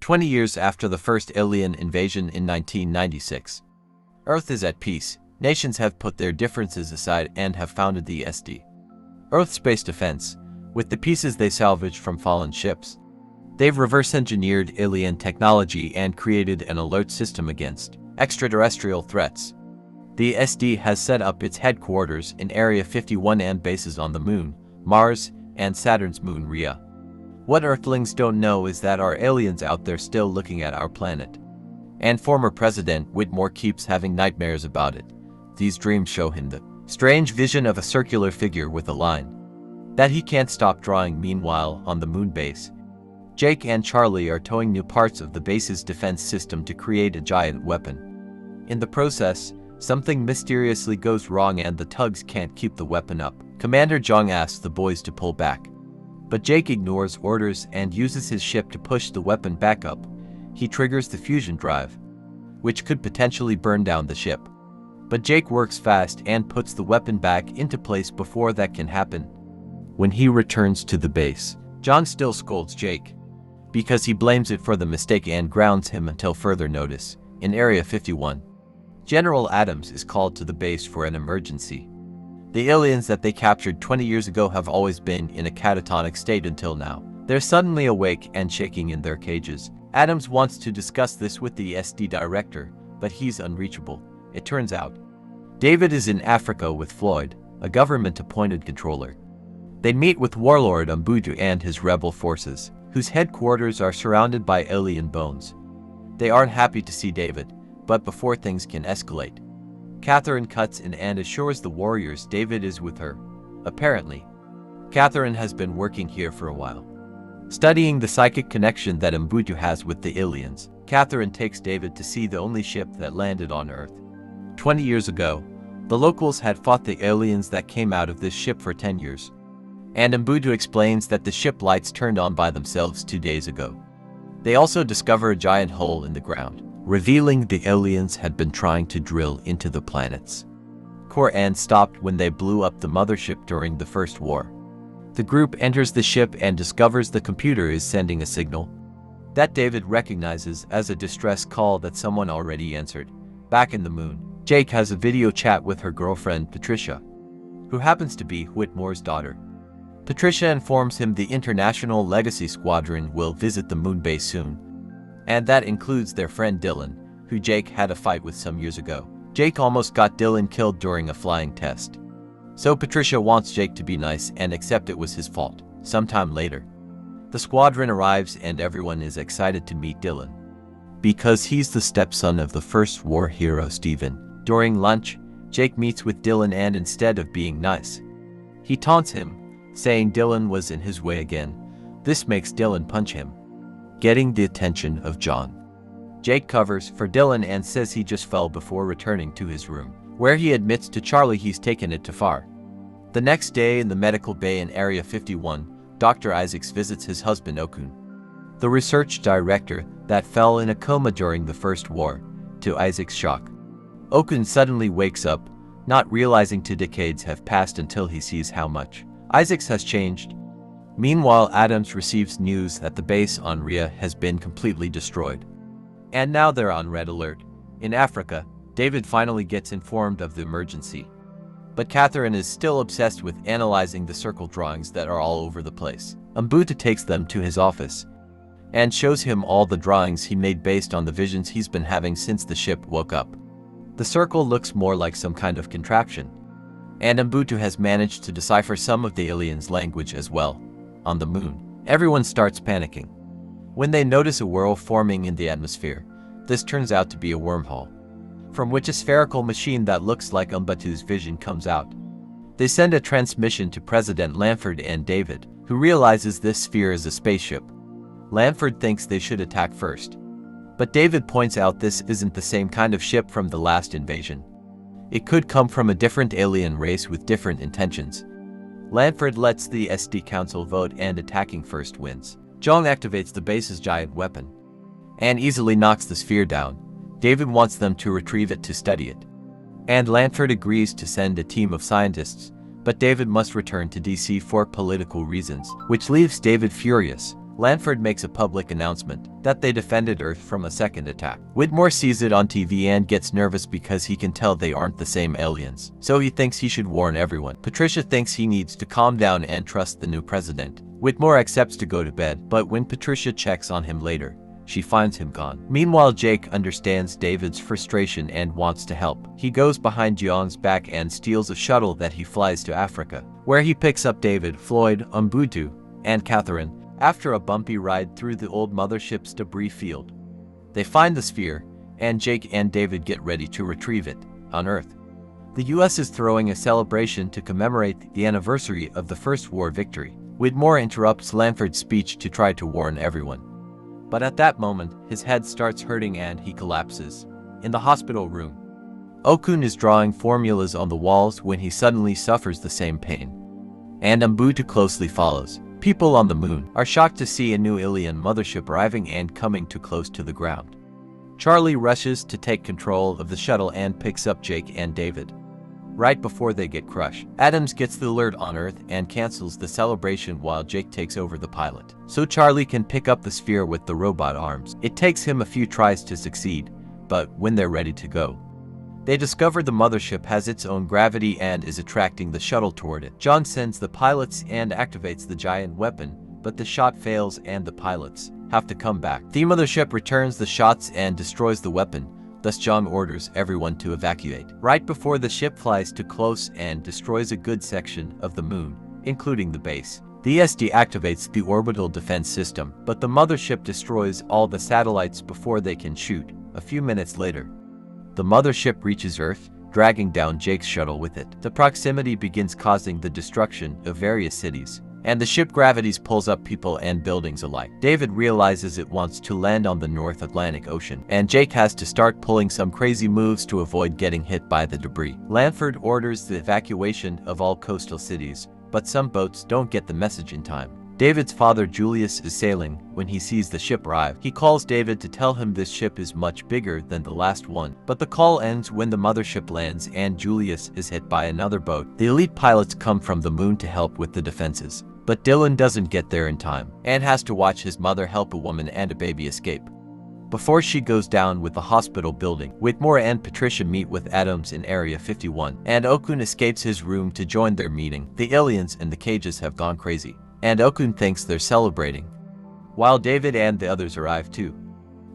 20 years after the first alien invasion in 1996. Earth is at peace. Nations have put their differences aside and have founded the Earth Space Defense, with the pieces they salvaged from fallen ships. They've reverse-engineered alien technology and created an alert system against extraterrestrial threats. The SD has set up its headquarters in Area 51 and bases on the Moon, Mars, and Saturn's moon Rhea. What Earthlings don't know is that our aliens out there still looking at our planet. And former President Whitmore keeps having nightmares about it. These dreams show him the strange vision of a circular figure with a line that he can't stop drawing. Meanwhile, on the moon base, Jake and Charlie are towing new parts of the base's defense system to create a giant weapon. In the process, something mysteriously goes wrong and the tugs can't keep the weapon up. Commander Jong asks the boys to pull back, but Jake ignores orders and uses his ship to push the weapon back up. He triggers the fusion drive, which could potentially burn down the ship. But Jake works fast and puts the weapon back into place before that can happen. When he returns to the base, Jong still scolds Jake because he blames it for the mistake and grounds him until further notice. In Area 51, General Adams is called to the base for an emergency. The aliens that they captured 20 years ago have always been in a catatonic state until now. They're suddenly awake and shaking in their cages. Adams wants to discuss this with the SD director, but he's unreachable. It turns out David is in Africa with Floyd, a government-appointed controller. They meet with Warlord Umbutu and his rebel forces, whose headquarters are surrounded by alien bones. They aren't happy to see David, but before things can escalate, Catherine cuts in and assures the warriors David is with her. Apparently, Catherine has been working here for a while, studying the psychic connection that Umbutu has with the aliens. Catherine takes David to see the only ship that landed on Earth. 20 years ago, the locals had fought the aliens that came out of this ship for 10 years. And Umbutu explains that the ship lights turned on by themselves 2 days ago. They also discover a giant hole in the ground, revealing the aliens had been trying to drill into the planet's core and stopped when they blew up the mothership during the First War. The group enters the ship and discovers the computer is sending a signal that David recognizes as a distress call that someone already answered. Back in the moon, Jake has a video chat with her girlfriend Patricia, who happens to be Whitmore's daughter. Patricia informs him the International Legacy Squadron will visit the moon base soon, and that includes their friend Dylan, who Jake had a fight with some years ago. Jake almost got Dylan killed during a flying test, so Patricia wants Jake to be nice and accept it was his fault. Sometime later, the squadron arrives and everyone is excited to meet Dylan, because he's the stepson of the First War hero Stephen. During lunch, Jake meets with Dylan and instead of being nice, he taunts him, saying Dylan was in his way again. This makes Dylan punch him, getting the attention of John. Jake covers for Dylan and says he just fell before returning to his room, where he admits to Charlie he's taken it too far. The next day in the medical bay in Area 51, Dr. Isaacs visits his husband Okun, the research director that fell in a coma during the First War. To Isaac's shock, Okun suddenly wakes up, not realizing 2 decades have passed until he sees how much Isaacs has changed. Meanwhile, Adams receives news that the base on Rhea has been completely destroyed, and now they're on red alert. In Africa, David finally gets informed of the emergency, but Catherine is still obsessed with analyzing the circle drawings that are all over the place. Umbutu takes them to his office and shows him all the drawings he made based on the visions he's been having since the ship woke up. The circle looks more like some kind of contraption, and Umbutu has managed to decipher some of the aliens' language as well. On the moon, everyone starts panicking when they notice a whirl forming in the atmosphere. This turns out to be a wormhole, from which a spherical machine that looks like Umbutu's vision comes out. They send a transmission to President Lanford and David, who realizes this sphere is a spaceship. Lanford thinks they should attack first, but David points out this isn't the same kind of ship from the last invasion. It could come from a different alien race with different intentions. Lanford lets the SD Council vote and attacking first wins. Jong activates the base's giant weapon and easily knocks the sphere down. David wants them to retrieve it to study it, and Lanford agrees to send a team of scientists, but David must return to DC for political reasons, which leaves David furious. Lanford makes a public announcement that they defended Earth from a second attack. Whitmore sees it on TV and gets nervous because he can tell they aren't the same aliens, so he thinks he should warn everyone. Patricia thinks he needs to calm down and trust the new president. Whitmore accepts to go to bed, but when Patricia checks on him later, she finds him gone. Meanwhile, Jake understands David's frustration and wants to help. He goes behind Jeong's back and steals a shuttle that he flies to Africa, where he picks up David, Floyd, Umbutu, and Catherine after a bumpy ride through the old mothership's debris field. They find the sphere, and Jake and David get ready to retrieve it on Earth. The US is throwing a celebration to commemorate the anniversary of the First War victory. Whitmore interrupts Lanford's speech to try to warn everyone. But at that moment, his head starts hurting and he collapses in the hospital room. Okun is drawing formulas on the walls when he suddenly suffers the same pain, and Umbutu closely follows. People on the moon are shocked to see a new alien mothership arriving and coming too close to the ground. Charlie rushes to take control of the shuttle and picks up Jake and David right before they get crushed. Adams gets the alert on Earth and cancels the celebration while Jake takes over the pilot, so Charlie can pick up the sphere with the robot arms. It takes him a few tries to succeed, but when they're ready to go, they discover the mothership has its own gravity and is attracting the shuttle toward it. John sends the pilots and activates the giant weapon, but the shot fails and the pilots have to come back. The mothership returns the shots and destroys the weapon. Thus John orders everyone to evacuate. Right before the ship flies too close and destroys a good section of the moon, including the base, the SD activates the orbital defense system, but the mothership destroys all the satellites before they can shoot. A few minutes later, the mothership reaches Earth, dragging down Jake's shuttle with it. The proximity begins causing the destruction of various cities, and the ship gravities pulls up people and buildings alike. David realizes it wants to land on the North Atlantic Ocean, and Jake has to start pulling some crazy moves to avoid getting hit by the debris. Lanford orders the evacuation of all coastal cities, but some boats don't get the message in time. David's father Julius is sailing when he sees the ship arrive. He calls David to tell him this ship is much bigger than the last one, but the call ends when the mothership lands and Julius is hit by another boat. The elite pilots come from the moon to help with the defenses, but Dylan doesn't get there in time and has to watch his mother help a woman and a baby escape before she goes down with the hospital building. Whitmore and Patricia meet with Adams in Area 51, and Okun escapes his room to join their meeting. The aliens in the cages have gone crazy, and Okun thinks they're celebrating, while David and the others arrive too.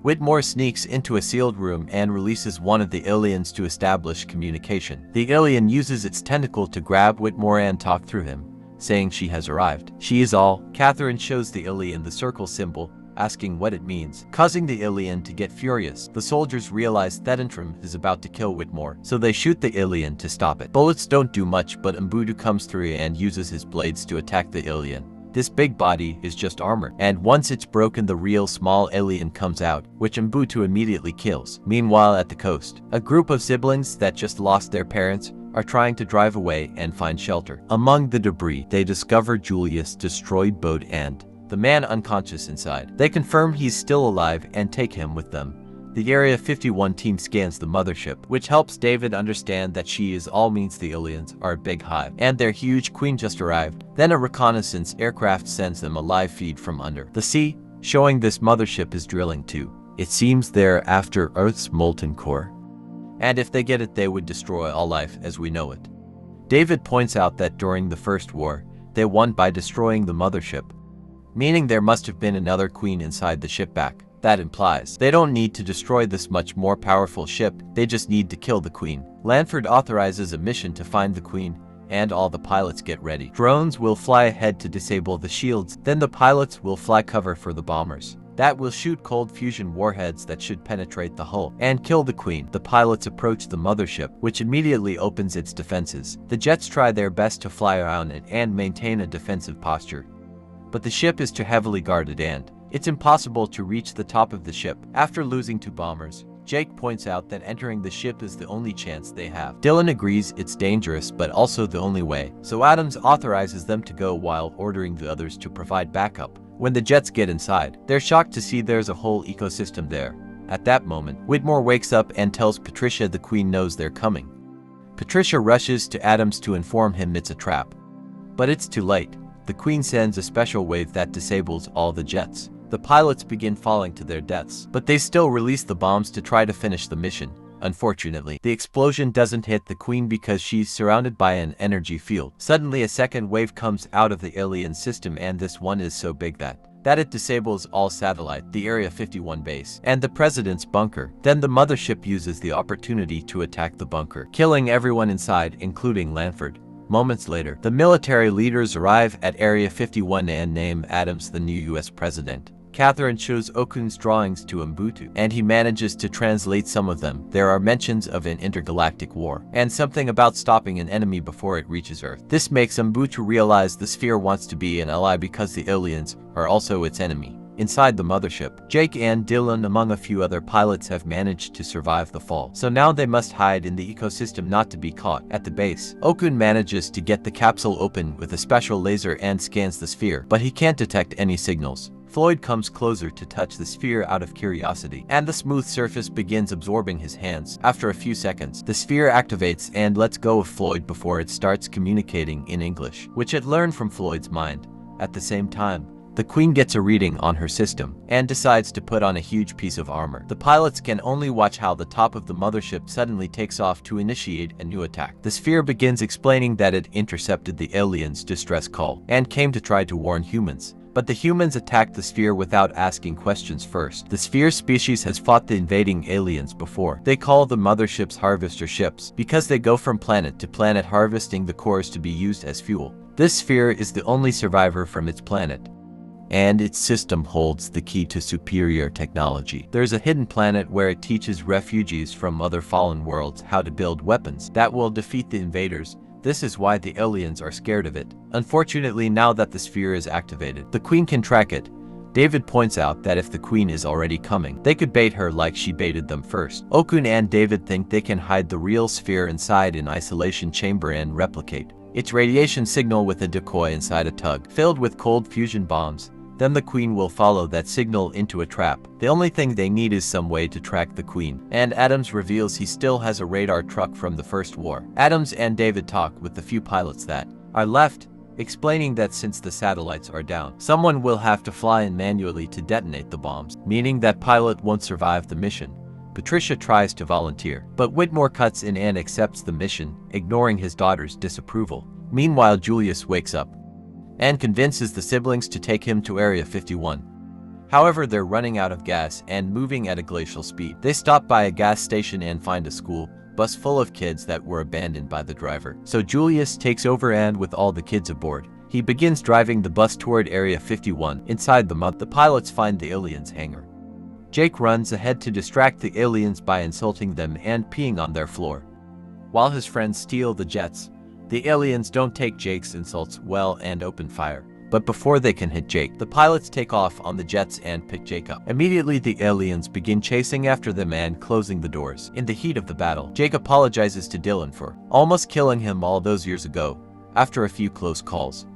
Whitmore sneaks into a sealed room and releases one of the aliens to establish communication. The alien uses its tentacle to grab Whitmore and talk through him, saying she has arrived. She is all. Catherine shows the alien the circle symbol, asking what it means, causing the alien to get furious. The soldiers realize Thetantrum is about to kill Whitmore, so they shoot the alien to stop it. Bullets don't do much, but Umbutu comes through and uses his blades to attack the alien. This big body is just armor, and once it's broken, the real small alien comes out, which Umbutu immediately kills. Meanwhile, at the coast, a group of siblings that just lost their parents are trying to drive away and find shelter. Among the debris, they discover Julius' destroyed boat and the man unconscious inside. They confirm he's still alive and take him with them. The Area 51 team scans the mothership, which helps David understand that she is all means the aliens are a big hive, and their huge queen just arrived. Then a reconnaissance aircraft sends them a live feed from under the sea, showing this mothership is drilling too. It seems they're after Earth's molten core, and if they get it, they would destroy all life as we know it. David points out that during the First War, they won by destroying the mothership, meaning there must have been another queen inside the ship back. That implies they don't need to destroy this much more powerful ship, they just need to kill the queen. Lanford authorizes a mission to find the queen, and all the pilots get ready. Drones will fly ahead to disable the shields, then the pilots will fly cover for the bombers that will shoot cold fusion warheads that should penetrate the hull and kill the queen. The pilots approach the mothership, which immediately opens its defenses. The jets try their best to fly around it and maintain a defensive posture, but the ship is too heavily guarded and it's impossible to reach the top of the ship. After losing 2 bombers, Jake points out that entering the ship is the only chance they have. Dylan agrees it's dangerous but also the only way, so Adams authorizes them to go while ordering the others to provide backup. When the jets get inside, they're shocked to see there's a whole ecosystem there. At that moment, Whitmore wakes up and tells Patricia the queen knows they're coming. Patricia rushes to Adams to inform him it's a trap, but it's too late. the Queen sends a special wave that disables all the jets. The pilots begin falling to their deaths, but they still release the bombs to try to finish the mission. Unfortunately, the explosion doesn't hit the Queen because she's surrounded by an energy field. Suddenly, a second wave comes out of the alien system, and this one is so big that it disables all satellite, the Area 51 base, and the President's bunker. Then the mothership uses the opportunity to attack the bunker, killing everyone inside, including Lanford. Moments later, the military leaders arrive at Area 51 and name Adams the new US president. Catherine shows Okun's drawings to Mbutu, and he manages to translate some of them. There are mentions of an intergalactic war, and something about stopping an enemy before it reaches Earth. This makes Mbutu realize the sphere wants to be an ally because the aliens are also its enemy. Inside the mothership, Jake and Dylan, among a few other pilots, have managed to survive the fall. So now they must hide in the ecosystem not to be caught. At the base, Okun manages to get the capsule open with a special laser and scans the sphere, but he can't detect any signals. Floyd comes closer to touch the sphere out of curiosity, and the smooth surface begins absorbing his hands. After a few seconds, the sphere activates and lets go of Floyd before it starts communicating in English, which it learned from Floyd's mind. At the same time, the Queen gets a reading on her system and decides to put on a huge piece of armor. The pilots can only watch how the top of the mothership suddenly takes off to initiate a new attack. The sphere begins explaining that it intercepted the aliens' distress call and came to try to warn humans. But the humans attacked the sphere without asking questions first. The sphere species has fought the invading aliens before. They call the motherships harvester ships because they go from planet to planet harvesting the cores to be used as fuel. This sphere is the only survivor from its planet, and its system holds the key to superior technology. There's a hidden planet where it teaches refugees from other fallen worlds how to build weapons that will defeat the invaders. This is why the aliens are scared of it. Unfortunately, now that the sphere is activated, the Queen can track it. David points out that if the Queen is already coming, they could bait her like she baited them first. Okun and David think they can hide the real sphere inside an isolation chamber and replicate its radiation signal with a decoy inside a tug filled with cold fusion bombs. Then the Queen will follow that signal into a trap. The only thing they need is some way to track the Queen. And Adams reveals he still has a radar truck from the First War. Adams and David talk with the few pilots that are left, explaining that since the satellites are down, someone will have to fly in manually to detonate the bombs, meaning that pilot won't survive the mission. Patricia tries to volunteer, but Whitmore cuts in and accepts the mission, ignoring his daughter's disapproval. Meanwhile, Julius wakes up and convinces the siblings to take him to Area 51. However, they're running out of gas and moving at a glacial speed. They stop by a gas station and find a school bus full of kids that were abandoned by the driver. So Julius takes over, and with all the kids aboard, he begins driving the bus toward Area 51. Inside the pilots find the aliens' hangar. Jake runs ahead to distract the aliens by insulting them and peeing on their floor. While his friends steal the jets, the aliens don't take Jake's insults well and open fire. But before they can hit Jake, the pilots take off on the jets and pick Jake up. Immediately, the aliens begin chasing after them and closing the doors. In the heat of the battle, Jake apologizes to Dylan for almost killing him all those years ago. After a few close calls,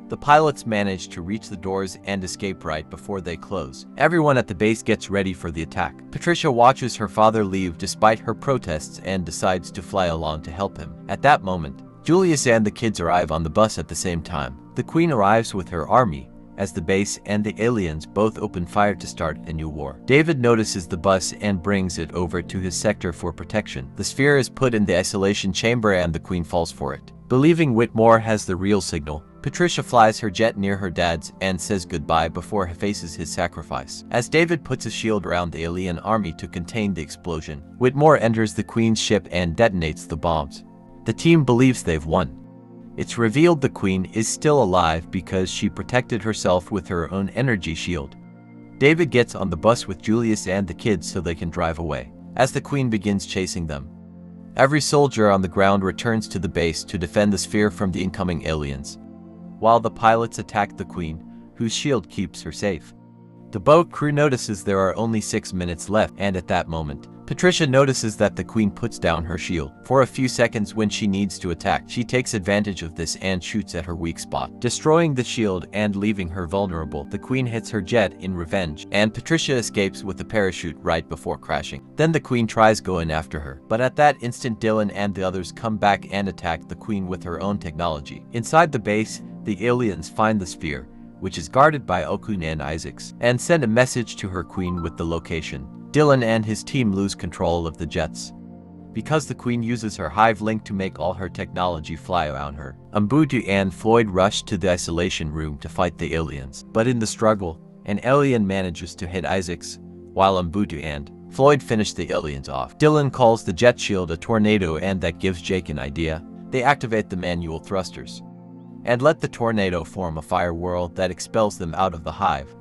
the pilots manage to reach the doors and escape right before they close. Everyone at the base gets ready for the attack. Patricia watches her father leave despite her protests and decides to fly along to help him. At that moment, Julius and the kids arrive on the bus at the same time. The Queen arrives with her army, as the base and the aliens both open fire to start a new war. David notices the bus and brings it over to his sector for protection. The sphere is put in the isolation chamber and the Queen falls for it. Believing Whitmore has the real signal, Patricia flies her jet near her dad's and says goodbye before he faces his sacrifice. As David puts a shield around the alien army to contain the explosion, Whitmore enters the Queen's ship and detonates the bombs. The team believes they've won. It's revealed the Queen is still alive because she protected herself with her own energy shield. David gets on the bus with Julius and the kids so they can drive away, as the Queen begins chasing them. Every soldier on the ground returns to the base to defend the sphere from the incoming aliens, while the pilots attack the Queen, whose shield keeps her safe. The boat crew notices there are only 6 minutes left, and at that moment, Patricia notices that the Queen puts down her shield for a few seconds when she needs to attack. She takes advantage of this and shoots at her weak spot, destroying the shield and leaving her vulnerable. The Queen hits her jet in revenge, and Patricia escapes with the parachute right before crashing. Then the Queen tries going after her, but at that instant Dylan and the others come back and attack the Queen with her own technology. Inside the base, The aliens find the sphere, which is guarded by Okun and Isaacs, and send a message to her queen with the location. Dylan and his team lose control of the jets, because the queen uses her hive link to make all her technology fly around her. Umbutu and Floyd rush to the isolation room to fight the aliens, but in the struggle, an alien manages to hit Isaacs, while Umbutu and Floyd finish the aliens off. Dylan calls the jet shield a tornado, and that gives Jake an idea. They activate the manual thrusters and let the tornado form a fire whirl that expels them out of the hive.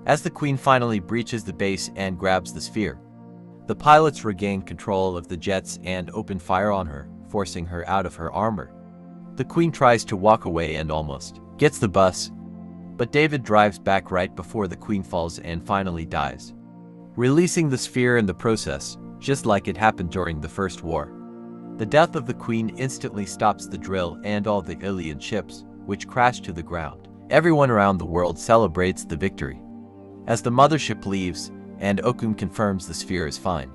As the queen finally breaches the base and grabs the sphere, the pilots regain control of the jets and open fire on her, forcing her out of her armor. The queen tries to walk away and almost gets the bus, but David drives back right before the queen falls and finally dies, releasing the sphere in the process, just like it happened during the First War. The death of the queen instantly stops the drill and all the alien ships, which crash to the ground. Everyone around the world celebrates the victory as the mothership leaves, and Okun confirms the sphere is fine.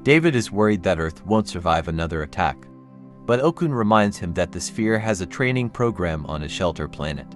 David is worried that Earth won't survive another attack, but Okun reminds him that the sphere has a training program on a shelter planet.